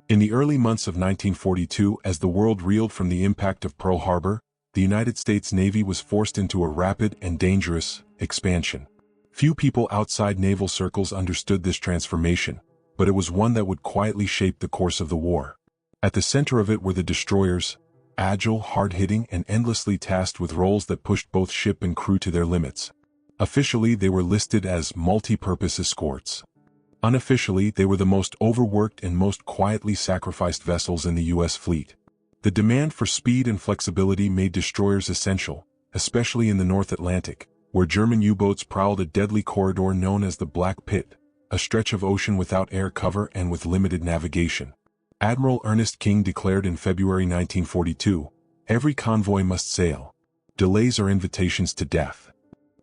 In the early months of 1942, as the world reeled from the impact of Pearl Harbor, the United States Navy was forced into a rapid and dangerous expansion. Few people outside naval circles understood this transformation, but it was one that would quietly shape the course of the war. At the center of it were the destroyers, agile, hard-hitting, and endlessly tasked with roles that pushed both ship and crew to their limits. Officially, they were listed as multi-purpose escorts. Unofficially, they were the most overworked and most quietly sacrificed vessels in the U.S. fleet. The demand for speed and flexibility made destroyers essential, especially in the North Atlantic, where German U-boats prowled a deadly corridor known as the Black Pit, a stretch of ocean without air cover and with limited navigation. Admiral Ernest King declared in February 1942, "Every convoy must sail. Delays are invitations to death."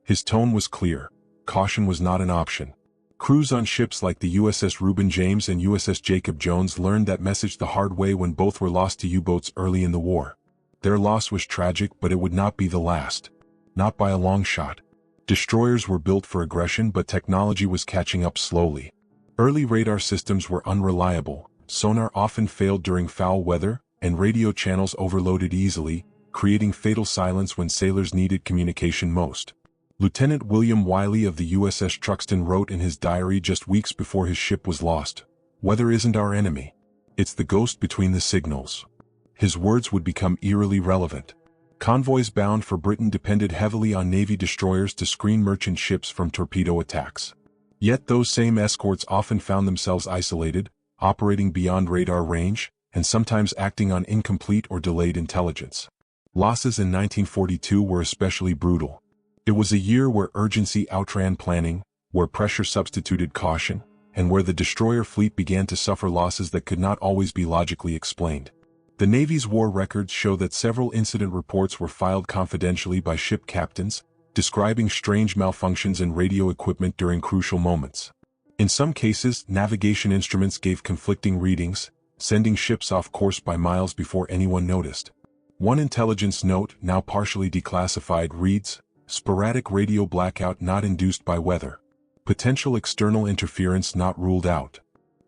His tone was clear. Caution was not an option. Crews on ships like the USS Reuben James and USS Jacob Jones learned that message the hard way when both were lost to U-boats early in the war. Their loss was tragic, but it would not be the last. Not by a long shot. Destroyers were built for aggression, but technology was catching up slowly. Early radar systems were unreliable, sonar often failed during foul weather, and radio channels overloaded easily, creating fatal silence when sailors needed communication most. Lieutenant William Wiley of the USS Truxtun wrote in his diary just weeks before his ship was lost, "Weather isn't our enemy. It's the ghost between the signals." His words would become eerily relevant. Convoys bound for Britain depended heavily on Navy destroyers to screen merchant ships from torpedo attacks. Yet those same escorts often found themselves isolated, operating beyond radar range, and sometimes acting on incomplete or delayed intelligence. Losses in 1942 were especially brutal. It was a year where urgency outran planning, where pressure substituted caution, and where the destroyer fleet began to suffer losses that could not always be logically explained. The Navy's war records show that several incident reports were filed confidentially by ship captains, describing strange malfunctions in radio equipment during crucial moments. In some cases, navigation instruments gave conflicting readings, sending ships off course by miles before anyone noticed. One intelligence note, now partially declassified, reads, "Sporadic radio blackout not induced by weather. Potential external interference not ruled out."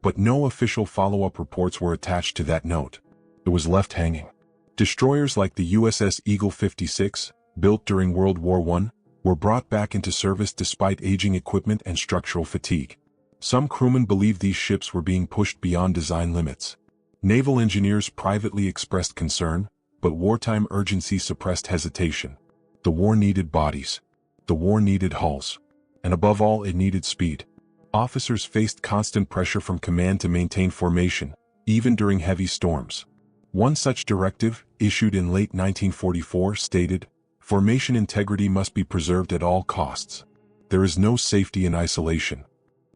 But no official follow-up reports were attached to that note. It was left hanging. Destroyers like the USS Eagle 56, built during World War I, were brought back into service despite aging equipment and structural fatigue. Some crewmen believed these ships were being pushed beyond design limits. Naval engineers privately expressed concern, but wartime urgency suppressed hesitation. The war needed bodies. The war needed hulls. And above all, it needed speed. Officers faced constant pressure from command to maintain formation, even during heavy storms. One such directive, issued in late 1944, stated, "Formation integrity must be preserved at all costs. There is no safety in isolation."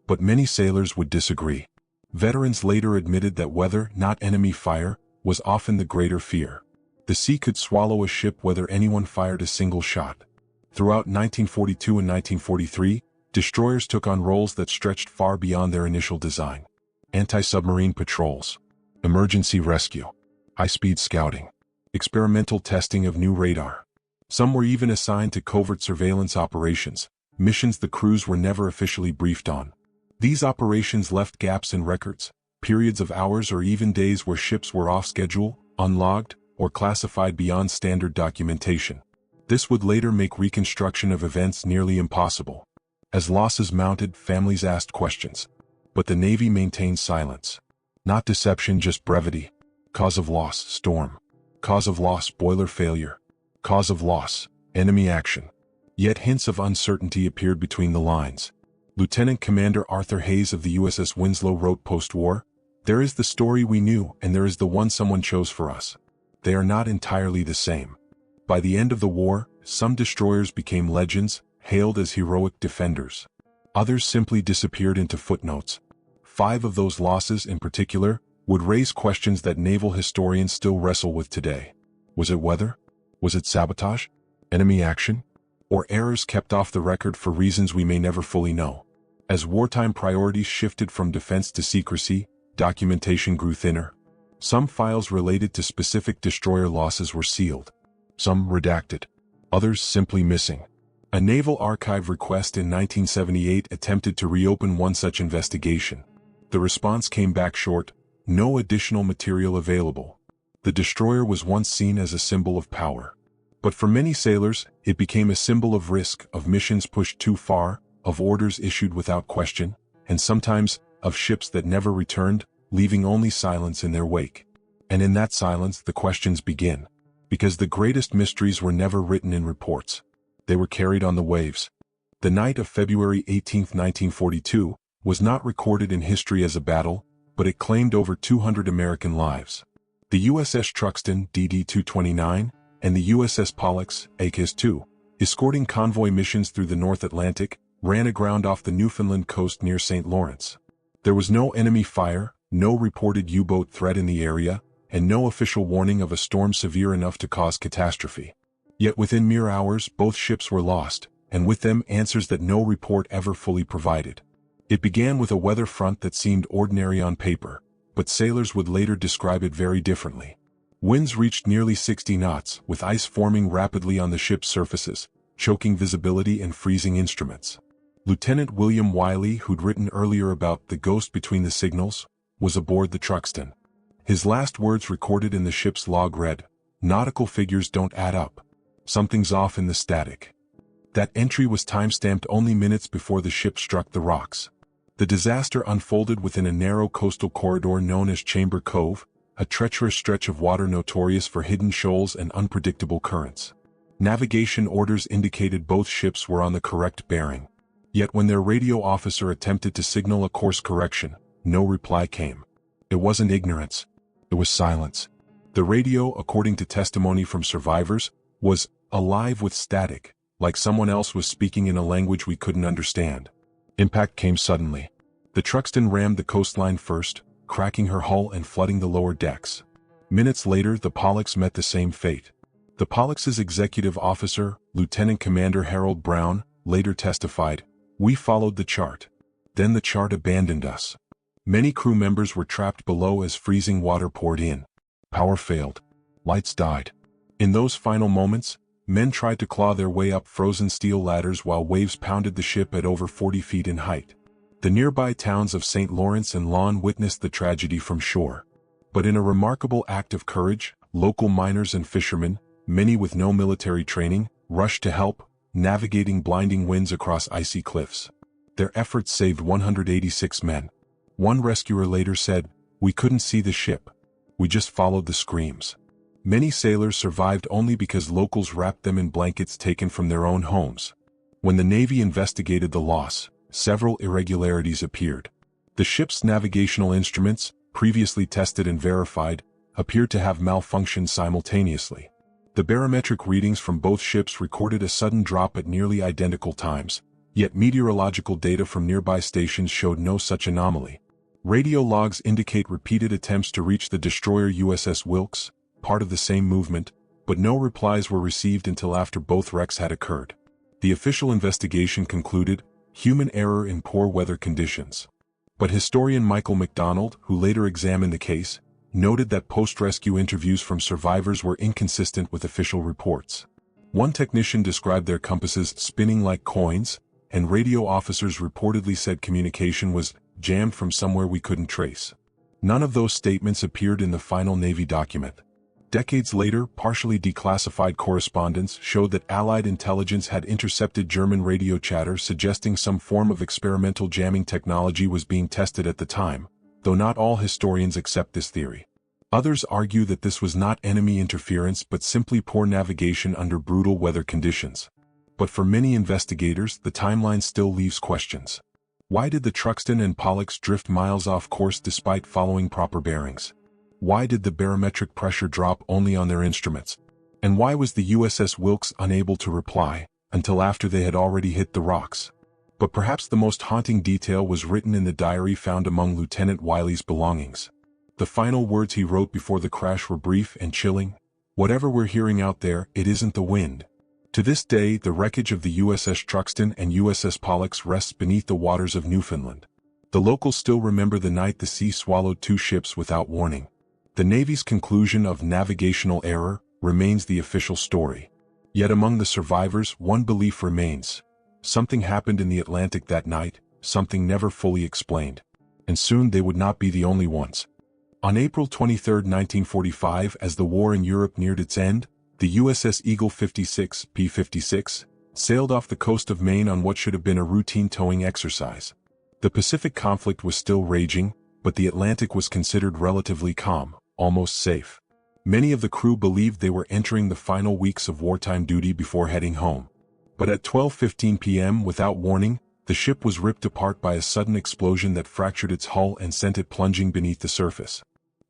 But many sailors would disagree. Veterans later admitted that weather, not enemy fire, was often the greater fear. The sea could swallow a ship whether anyone fired a single shot. Throughout 1942 and 1943, destroyers took on roles that stretched far beyond their initial design. Anti-submarine patrols, emergency rescue, high-speed scouting, experimental testing of new radar. Some were even assigned to covert surveillance operations, missions the crews were never officially briefed on. These operations left gaps in records, periods of hours or even days where ships were off schedule, unlogged, or classified beyond standard documentation. This would later make reconstruction of events nearly impossible. As losses mounted, families asked questions. But the Navy maintained silence. Not deception, just brevity. Cause of loss, storm. Cause of loss, boiler failure. Cause of loss, enemy action. Yet hints of uncertainty appeared between the lines. Lieutenant Commander Arthur Hayes of the USS Winslow wrote post-war, "There is the story we knew and there is the one someone chose for us. They are not entirely the same." By the end of the war, some destroyers became legends, hailed as heroic defenders. Others simply disappeared into footnotes. 5 of those losses in particular would raise questions that naval historians still wrestle with today. Was it weather? Was it sabotage? Enemy action? Or errors kept off the record for reasons we may never fully know? As wartime priorities shifted from defense to secrecy, documentation grew thinner. Some files related to specific destroyer losses were sealed. Some redacted. Others simply missing. A Naval Archive request in 1978 attempted to reopen one such investigation. The response came back short, no additional material available. The destroyer was once seen as a symbol of power. But for many sailors, it became a symbol of risk, of missions pushed too far, of orders issued without question, and sometimes, of ships that never returned, leaving only silence in their wake. And in that silence the questions begin. Because the greatest mysteries were never written in reports. They were carried on the waves. The night of February 18, 1942, was not recorded in history as a battle, but it claimed over 200 American lives. The USS Truxtun, DD-229, and the USS Pollux, AKS-2, escorting convoy missions through the North Atlantic, ran aground off the Newfoundland coast near St. Lawrence. There was no enemy fire, no reported U-boat threat in the area, and no official warning of a storm severe enough to cause catastrophe. Yet within mere hours both ships were lost, and with them answers that no report ever fully provided. It began with a weather front that seemed ordinary on paper, but sailors would later describe it very differently. Winds reached nearly 60 knots, with ice forming rapidly on the ship's surfaces, choking visibility and freezing instruments. Lieutenant William Wiley, who'd written earlier about the ghost between the signals, was aboard the Truxtun. His last words recorded in the ship's log read, "Nautical figures don't add up. Something's off in the static." That entry was time-stamped only minutes before the ship struck the rocks. The disaster unfolded within a narrow coastal corridor known as Chamber Cove, a treacherous stretch of water notorious for hidden shoals and unpredictable currents. Navigation orders indicated both ships were on the correct bearing. Yet when their radio officer attempted to signal a course correction, no reply came. It wasn't ignorance. It was silence. The radio, according to testimony from survivors, was alive with static, like someone else was speaking in a language we couldn't understand. Impact came suddenly. The Truxtun rammed the coastline first, cracking her hull and flooding the lower decks. Minutes later the Pollux met the same fate. The Pollux's executive officer, Lieutenant Commander Harold Brown, later testified, "We followed the chart. Then the chart abandoned us." Many crew members were trapped below as freezing water poured in. Power failed. Lights died. In those final moments, men tried to claw their way up frozen steel ladders while waves pounded the ship at over 40 feet in height. The nearby towns of St. Lawrence and Lawn witnessed the tragedy from shore. But in a remarkable act of courage, local miners and fishermen, many with no military training, rushed to help, navigating blinding winds across icy cliffs. Their efforts saved 186 men. One rescuer later said, "We couldn't see the ship. We just followed the screams." Many sailors survived only because locals wrapped them in blankets taken from their own homes. When the Navy investigated the loss, several irregularities appeared. The ship's navigational instruments, previously tested and verified, appeared to have malfunctioned simultaneously. The barometric readings from both ships recorded a sudden drop at nearly identical times, yet meteorological data from nearby stations showed no such anomaly. Radio logs indicate repeated attempts to reach the destroyer USS Wilkes, part of the same movement, but no replies were received until after both wrecks had occurred. The official investigation concluded, human error in poor weather conditions. But historian Michael McDonald, who later examined the case, noted that post-rescue interviews from survivors were inconsistent with official reports. One technician described their compasses spinning like coins, and radio officers reportedly said communication was jammed from somewhere we couldn't trace. None of those statements appeared in the final Navy document. Decades later, partially declassified correspondence showed that Allied intelligence had intercepted German radio chatter suggesting some form of experimental jamming technology was being tested at the time, though not all historians accept this theory. Others argue that this was not enemy interference but simply poor navigation under brutal weather conditions. But for many investigators, the timeline still leaves questions. Why did the Truxtun and Pollux drift miles off course despite following proper bearings? Why did the barometric pressure drop only on their instruments? And why was the USS Wilkes unable to reply, until after they had already hit the rocks? But perhaps the most haunting detail was written in the diary found among Lieutenant Wiley's belongings. The final words he wrote before the crash were brief and chilling. "Whatever we're hearing out there, it isn't the wind." To this day, the wreckage of the USS Truxtun and USS Pollux rests beneath the waters of Newfoundland. The locals still remember the night the sea swallowed two ships without warning. The Navy's conclusion of navigational error remains the official story. Yet among the survivors, one belief remains. Something happened in the Atlantic that night, something never fully explained. And soon they would not be the only ones. On April 23, 1945, as the war in Europe neared its end, the USS Eagle 56, P-56, sailed off the coast of Maine on what should have been a routine towing exercise. The Pacific conflict was still raging, but the Atlantic was considered relatively calm, almost safe. Many of the crew believed they were entering the final weeks of wartime duty before heading home. But at 12:15 p.m., without warning, the ship was ripped apart by a sudden explosion that fractured its hull and sent it plunging beneath the surface.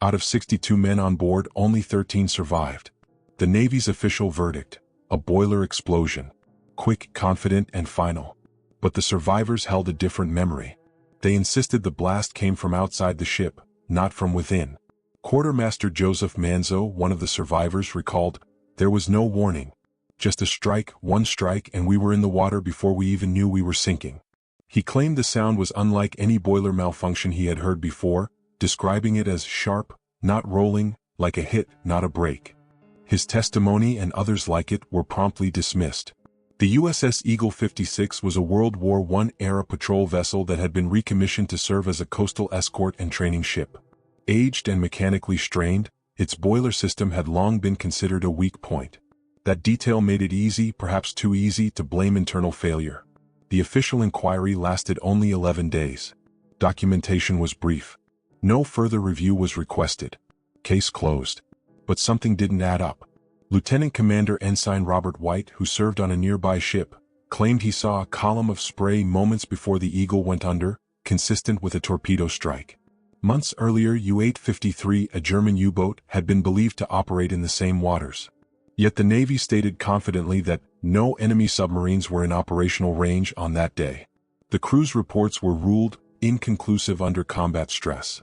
Out of 62 men on board, only 13 survived. The Navy's official verdict: a boiler explosion. Quick, confident, and final. But the survivors held a different memory. They insisted the blast came from outside the ship, not from within. Quartermaster Joseph Manzo, one of the survivors, recalled, "There was no warning. Just a strike, one strike, and we were in the water before we even knew we were sinking." He claimed the sound was unlike any boiler malfunction he had heard before, describing it as sharp, not rolling, like a hit, not a break. His testimony and others like it were promptly dismissed. The USS Eagle 56 was a World War I-era patrol vessel that had been recommissioned to serve as a coastal escort and training ship. Aged and mechanically strained, its boiler system had long been considered a weak point. That detail made it easy, perhaps too easy, to blame internal failure. The official inquiry lasted only 11 days. Documentation was brief. No further review was requested. Case closed. But something didn't add up. Lieutenant Commander Ensign Robert White, who served on a nearby ship, claimed he saw a column of spray moments before the Eagle went under, consistent with a torpedo strike. Months earlier, U-853, a German U-boat, had been believed to operate in the same waters. Yet the Navy stated confidently that no enemy submarines were in operational range on that day. The crew's reports were ruled inconclusive under combat stress.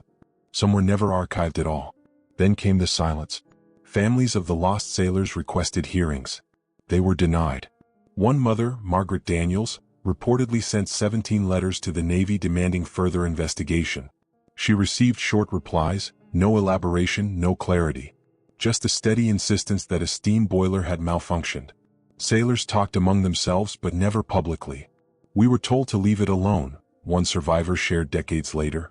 Some were never archived at all. Then came the silence. Families of the lost sailors requested hearings. They were denied. One mother, Margaret Daniels, reportedly sent 17 letters to the Navy demanding further investigation. She received short replies, no elaboration, no clarity. Just a steady insistence that a steam boiler had malfunctioned. Sailors talked among themselves but never publicly. "We were told to leave it alone," one survivor shared decades later.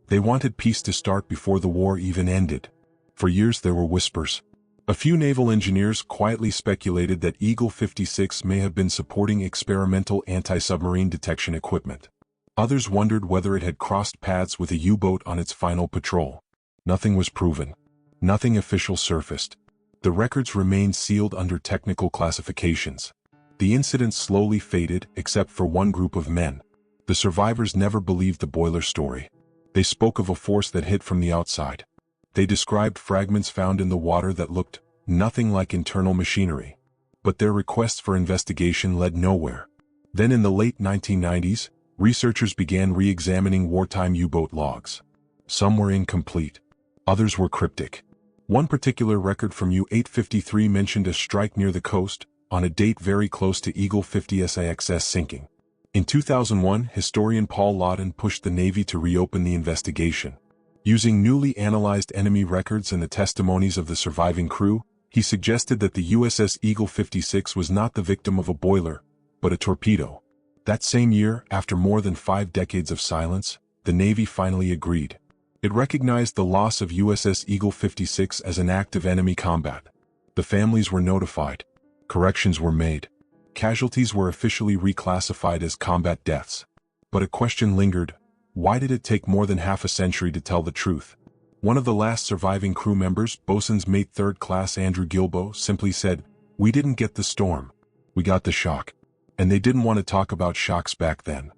They wanted peace to start before the war even ended. For years there were whispers. A few naval engineers quietly speculated that Eagle 56 may have been supporting experimental anti-submarine detection equipment. Others wondered whether it had crossed paths with a U-boat on its final patrol. Nothing was proven. Nothing official surfaced. The records remained sealed under technical classifications. The incident slowly faded, except for one group of men. The survivors never believed the boiler story. They spoke of a force that hit from the outside. They described fragments found in the water that looked nothing like internal machinery. But their requests for investigation led nowhere. Then in the late 1990s, researchers began re-examining wartime U-boat logs. Some were incomplete. Others were cryptic. One particular record from U-853 mentioned a strike near the coast, on a date very close to Eagle 50SIX's sinking. In 2001, historian Paul Lawton pushed the Navy to reopen the investigation. Using newly analyzed enemy records and the testimonies of the surviving crew, he suggested that the USS Eagle 56 was not the victim of a boiler, but a torpedo. That same year, after more than 5 decades of silence, the Navy finally agreed. It recognized the loss of USS Eagle 56 as an act of enemy combat. The families were notified. Corrections were made. Casualties were officially reclassified as combat deaths. But a question lingered: why did it take more than half a century to tell the truth? One of the last surviving crew members, Bosun's Mate 3rd Class Andrew Gilbo, simply said, "We didn't get the storm. We got the shock." And they didn't want to talk about shocks back then.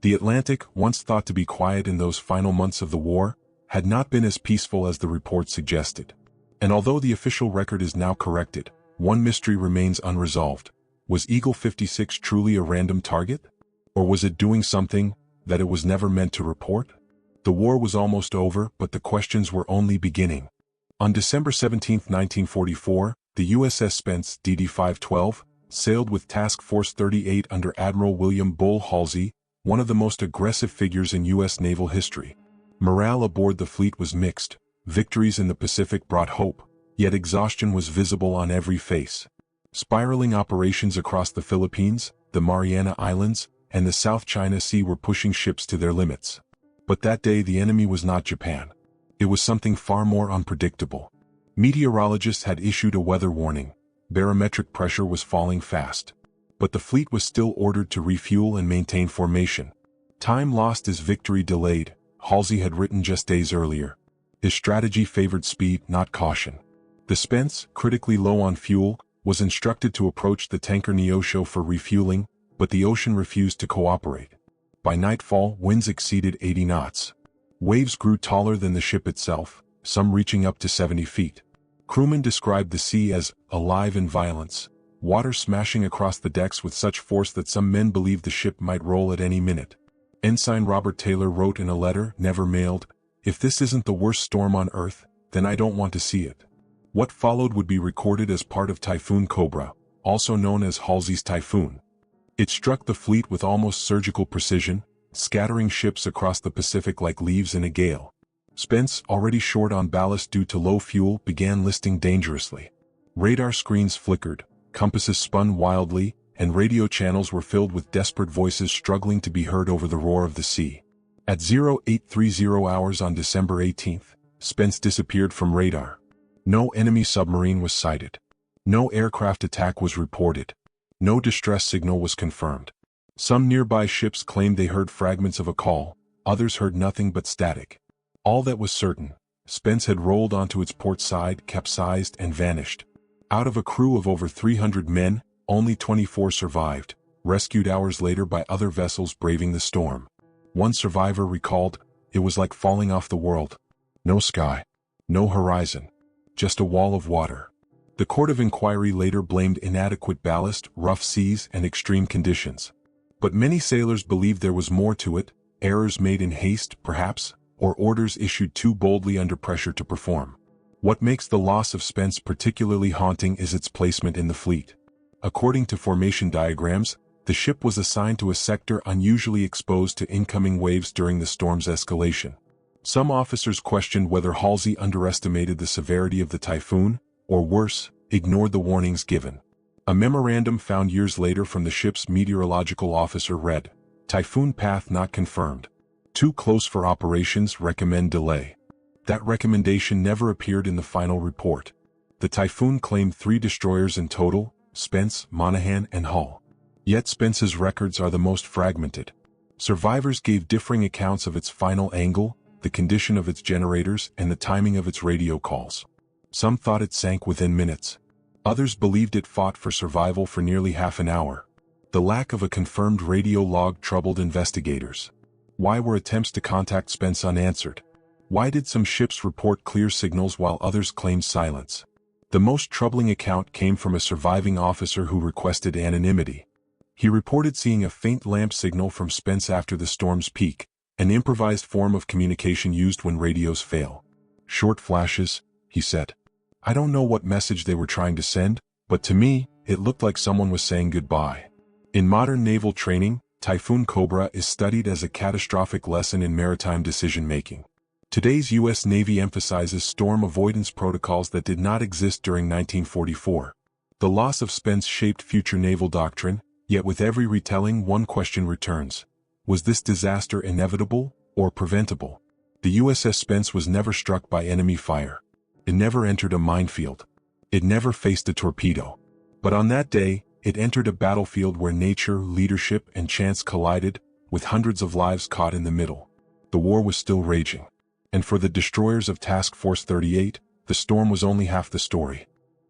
The Atlantic, once thought to be quiet in those final months of the war, had not been as peaceful as the report suggested. And although the official record is now corrected, one mystery remains unresolved. Was Eagle 56 truly a random target? Or was it doing something that it was never meant to report? The war was almost over, but the questions were only beginning. On December 17, 1944, the USS Spence DD-512 sailed with Task Force 38 under Admiral William Bull Halsey, one of the most aggressive figures in U.S. naval history. Morale aboard the fleet was mixed. Victories in the Pacific brought hope, yet exhaustion was visible on every face. Spiraling operations across the Philippines, the Mariana Islands, and the South China Sea were pushing ships to their limits. But that day the enemy was not Japan. It was something far more unpredictable. Meteorologists had issued a weather warning. Barometric pressure was falling fast. But the fleet was still ordered to refuel and maintain formation. Time lost is victory delayed, Halsey had written just days earlier. His strategy favored speed, not caution. The Spence, critically low on fuel, was instructed to approach the tanker Neosho for refueling, but the ocean refused to cooperate. By nightfall, winds exceeded 80 knots. Waves grew taller than the ship itself, some reaching up to 70 feet. Crewmen described the sea as alive in violence, water smashing across the decks with such force that some men believed the ship might roll at any minute. Ensign Robert Taylor wrote in a letter, never mailed, "If this isn't the worst storm on Earth, then I don't want to see it." What followed would be recorded as part of Typhoon Cobra, also known as Halsey's Typhoon. It struck the fleet with almost surgical precision, scattering ships across the Pacific like leaves in a gale. Spence, already short on ballast due to low fuel, began listing dangerously. Radar screens flickered, compasses spun wildly, and radio channels were filled with desperate voices struggling to be heard over the roar of the sea. At 0830 hours on December 18th, Spence disappeared from radar. No enemy submarine was sighted. No aircraft attack was reported. No distress signal was confirmed. Some nearby ships claimed they heard fragments of a call, others heard nothing but static. All that was certain, Spence had rolled onto its port side, capsized, and vanished. Out of a crew of over 300 men, only 24 survived, rescued hours later by other vessels braving the storm. One survivor recalled, "It was like falling off the world. No sky. No horizon. Just a wall of water." The Court of Inquiry later blamed inadequate ballast, rough seas, and extreme conditions. But many sailors believed there was more to it, errors made in haste, perhaps, or orders issued too boldly under pressure to perform. What makes the loss of Spence particularly haunting is its placement in the fleet. According to formation diagrams, the ship was assigned to a sector unusually exposed to incoming waves during the storm's escalation. Some officers questioned whether Halsey underestimated the severity of the typhoon, or worse, ignored the warnings given. A memorandum found years later from the ship's meteorological officer read, "Typhoon path not confirmed. Too close for operations, recommend delay." That recommendation never appeared in the final report. The Typhoon claimed 3 destroyers in total, Spence, Monahan, and Hull. Yet Spence's records are the most fragmented. Survivors gave differing accounts of its final angle, the condition of its generators, and the timing of its radio calls. Some thought it sank within minutes. Others believed it fought for survival for nearly half an hour. The lack of a confirmed radio log troubled investigators. Why were attempts to contact Spence unanswered? Why did some ships report clear signals while others claimed silence? The most troubling account came from a surviving officer who requested anonymity. He reported seeing a faint lamp signal from Spence after the storm's peak, an improvised form of communication used when radios fail. "Short flashes," he said. "I don't know what message they were trying to send, but to me, it looked like someone was saying goodbye." In modern naval training, Typhoon Cobra is studied as a catastrophic lesson in maritime decision-making. Today's U.S. Navy emphasizes storm avoidance protocols that did not exist during 1944. The loss of Spence shaped future naval doctrine, yet with every retelling one question returns. Was this disaster inevitable, or preventable? The USS Spence was never struck by enemy fire. It never entered a minefield. It never faced a torpedo. But on that day, it entered a battlefield where nature, leadership, and chance collided, with hundreds of lives caught in the middle. The war was still raging. And for the destroyers of Task Force 38, the storm was only half the story.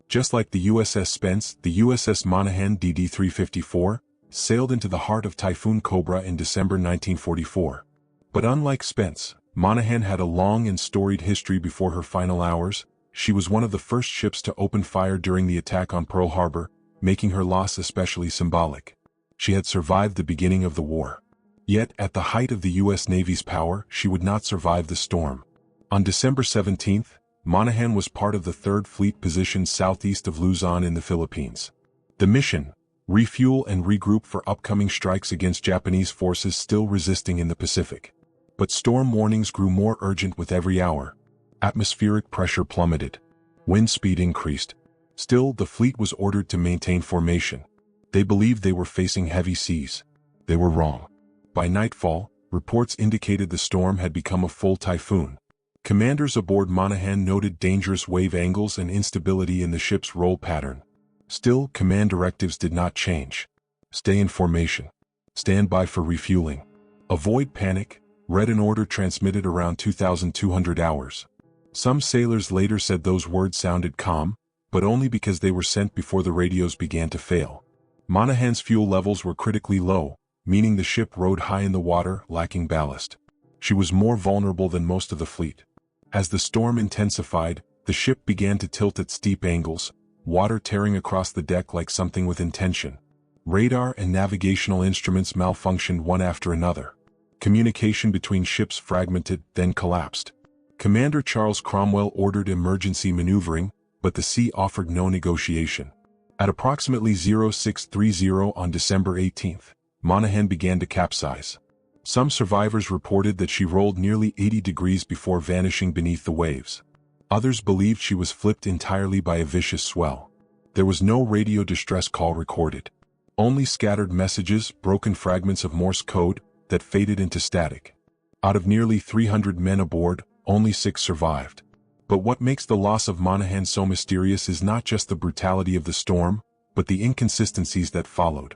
Just like the USS Spence, the USS Monahan DD-354 sailed into the heart of Typhoon Cobra in December 1944. But unlike Spence, Monahan had a long and storied history before her final hours. She was one of the first ships to open fire during the attack on Pearl Harbor, making her loss especially symbolic. She had survived the beginning of the war. Yet, at the height of the U.S. Navy's power, she would not survive the storm. On December 17th, Monahan was part of the 3rd Fleet positioned southeast of Luzon in the Philippines. The mission: refuel and regroup for upcoming strikes against Japanese forces still resisting in the Pacific. But storm warnings grew more urgent with every hour. Atmospheric pressure plummeted. Wind speed increased. Still, the fleet was ordered to maintain formation. They believed they were facing heavy seas. They were wrong. By nightfall, reports indicated the storm had become a full typhoon. Commanders aboard Monaghan noted dangerous wave angles and instability in the ship's roll pattern. Still, command directives did not change. Stay in formation. Stand by for refueling. Avoid panic, read an order transmitted around 2,200 hours. Some sailors later said those words sounded calm, but only because they were sent before the radios began to fail. Monaghan's fuel levels were critically low, meaning the ship rode high in the water, lacking ballast. She was more vulnerable than most of the fleet. As the storm intensified, the ship began to tilt at steep angles, water tearing across the deck like something with intention. Radar and navigational instruments malfunctioned one after another. Communication between ships fragmented, then collapsed. Commander Charles Cromwell ordered emergency maneuvering, but the sea offered no negotiation. At approximately 0630 on December 18, Monaghan began to capsize. Some survivors reported that she rolled nearly 80 degrees before vanishing beneath the waves. Others believed she was flipped entirely by a vicious swell. There was no radio distress call recorded. Only scattered messages, broken fragments of Morse code, that faded into static. Out of nearly 300 men aboard, only 6 survived. But what makes the loss of Monaghan so mysterious is not just the brutality of the storm, but the inconsistencies that followed.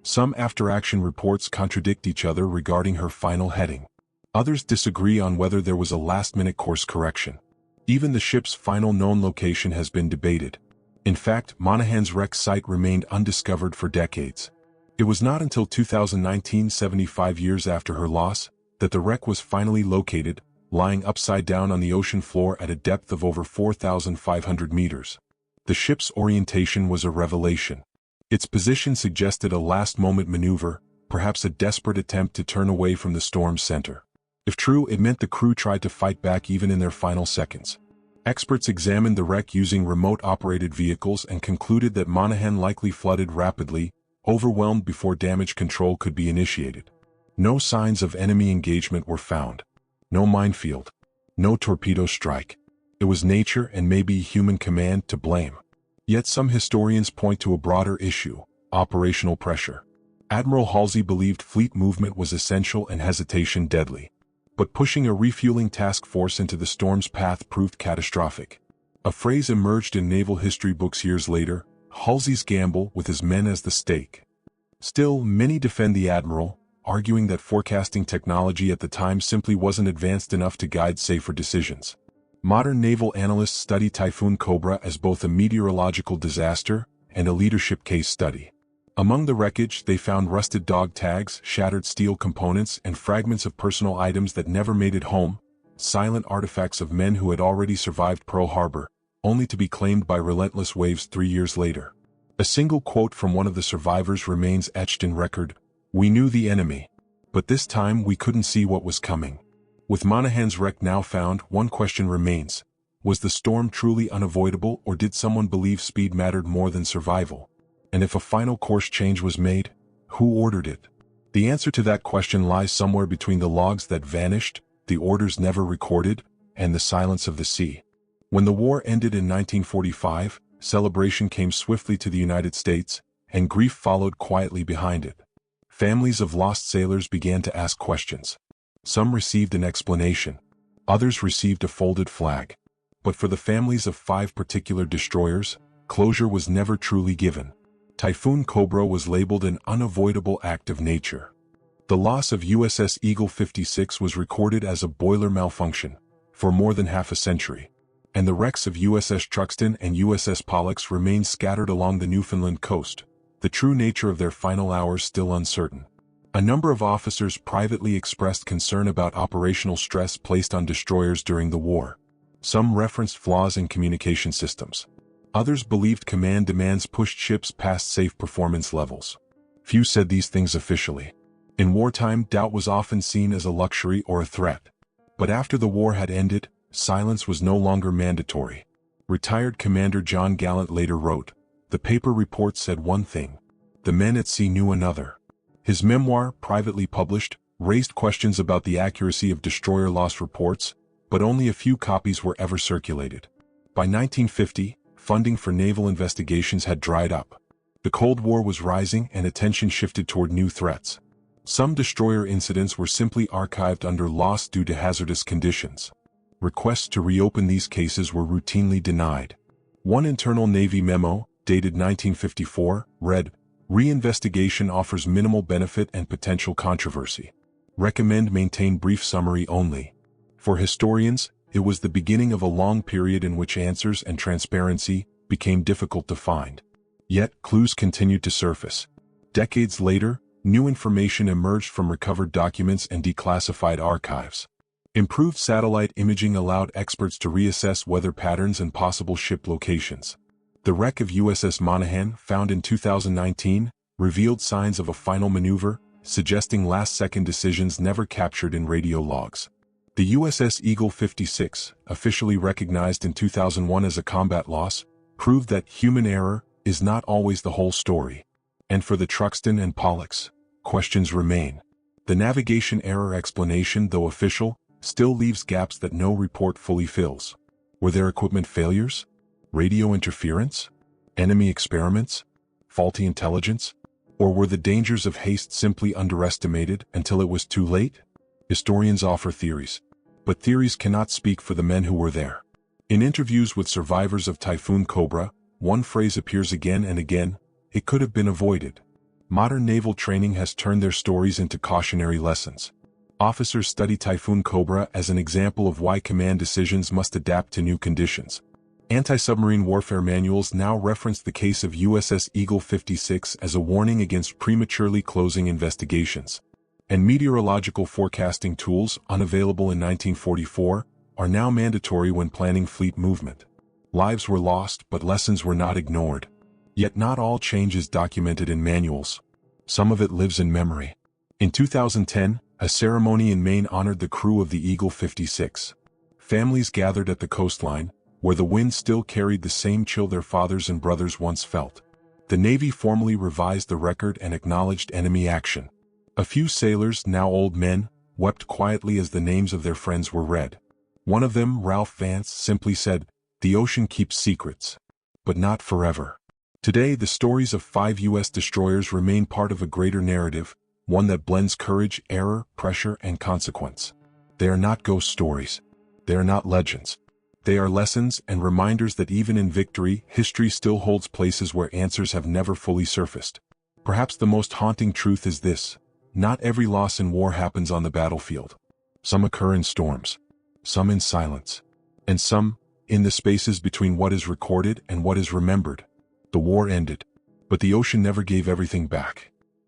Some after-action reports contradict each other regarding her final heading. Others disagree on whether there was a last-minute course correction. Even the ship's final known location has been debated. In fact, Monaghan's wreck site remained undiscovered for decades. It was not until 2019, 75 years after her loss, that the wreck was finally located, lying upside down on the ocean floor at a depth of over 4,500 meters. The ship's orientation was a revelation. Its position suggested a last-moment maneuver, perhaps a desperate attempt to turn away from the storm's center. If true, it meant the crew tried to fight back even in their final seconds. Experts examined the wreck using remote-operated vehicles and concluded that Monaghan likely flooded rapidly, overwhelmed before damage control could be initiated. No signs of enemy engagement were found. No minefield. No torpedo strike. It was nature and maybe human command to blame. Yet some historians point to a broader issue: operational pressure. Admiral Halsey believed fleet movement was essential and hesitation deadly. But pushing a refueling task force into the storm's path proved catastrophic. A phrase emerged in naval history books years later: Halsey's gamble with his men as the stake. Still, many defend the admiral, arguing that forecasting technology at the time simply wasn't advanced enough to guide safer decisions. Modern naval analysts study Typhoon Cobra as both a meteorological disaster and a leadership case study. Among the wreckage, they found rusted dog tags, shattered steel components, and fragments of personal items that never made it home, silent artifacts of men who had already survived Pearl Harbor, only to be claimed by relentless waves 3 years later. A single quote from one of the survivors remains etched in record: "We knew the enemy, but this time we couldn't see what was coming." With Monaghan's wreck now found, one question remains: was the storm truly unavoidable, or did someone believe speed mattered more than survival? And if a final course change was made, who ordered it? The answer to that question lies somewhere between the logs that vanished, the orders never recorded, and the silence of the sea. When the war ended in 1945, celebration came swiftly to the United States, and grief followed quietly behind it. Families of lost sailors began to ask questions. Some received an explanation. Others received a folded flag. But for the families of 5 particular destroyers, closure was never truly given. Typhoon Cobra was labeled an unavoidable act of nature. The loss of USS Eagle 56 was recorded as a boiler malfunction for more than half a century. And the wrecks of USS Truxtun and USS Pollux remain scattered along the Newfoundland coast, the true nature of their final hours still uncertain. A number of officers privately expressed concern about operational stress placed on destroyers during the war. Some referenced flaws in communication systems. Others believed command demands pushed ships past safe performance levels. Few said these things officially. In wartime, doubt was often seen as a luxury or a threat. But after the war had ended, silence was no longer mandatory. Retired Commander John Gallant later wrote, "The paper reports said one thing. The men at sea knew another." His memoir, privately published, raised questions about the accuracy of destroyer loss reports, but only a few copies were ever circulated. By 1950, funding for naval investigations had dried up. The Cold War was rising and attention shifted toward new threats. Some destroyer incidents were simply archived under loss due to hazardous conditions. Requests to reopen these cases were routinely denied. One internal Navy memo, dated 1954, read, "Reinvestigation offers minimal benefit and potential controversy. Recommend maintain brief summary only." For historians, it was the beginning of a long period in which answers and transparency became difficult to find. Yet, clues continued to surface. Decades later, new information emerged from recovered documents and declassified archives. Improved satellite imaging allowed experts to reassess weather patterns and possible ship locations. The wreck of USS Monaghan, found in 2019, revealed signs of a final maneuver, suggesting last-second decisions never captured in radio logs. The USS Eagle 56, officially recognized in 2001 as a combat loss, proved that human error is not always the whole story. And for the Truxtun and Pollux, questions remain. The navigation error explanation, though official, still leaves gaps that no report fully fills. Were there equipment failures? Radio interference? Enemy experiments? Faulty intelligence? Or were the dangers of haste simply underestimated until it was too late? Historians offer theories, but theories cannot speak for the men who were there. In interviews with survivors of Typhoon Cobra, one phrase appears again and again: "It could have been avoided." Modern naval training has turned their stories into cautionary lessons. Officers study Typhoon Cobra as an example of why command decisions must adapt to new conditions. Anti-submarine warfare manuals now reference the case of USS Eagle 56 as a warning against prematurely closing investigations. And meteorological forecasting tools, unavailable in 1944, are now mandatory when planning fleet movement. Lives were lost, but lessons were not ignored. Yet not all change is documented in manuals. Some of it lives in memory. In 2010, a ceremony in Maine honored the crew of the Eagle 56. Families gathered at the coastline, where the wind still carried the same chill their fathers and brothers once felt. The Navy formally revised the record and acknowledged enemy action. A few sailors, now old men, wept quietly as the names of their friends were read. One of them, Ralph Vance, simply said, "The ocean keeps secrets. But not forever." Today, the stories of 5 U.S. destroyers remain part of a greater narrative, one that blends courage, error, pressure, and consequence. They are not ghost stories. They are not legends. They are lessons and reminders that even in victory, history still holds places where answers have never fully surfaced. Perhaps the most haunting truth is this: not every loss in war happens on the battlefield. Some occur in storms, some in silence, and some in the spaces between what is recorded and what is remembered. The war ended, but the ocean never gave everything back.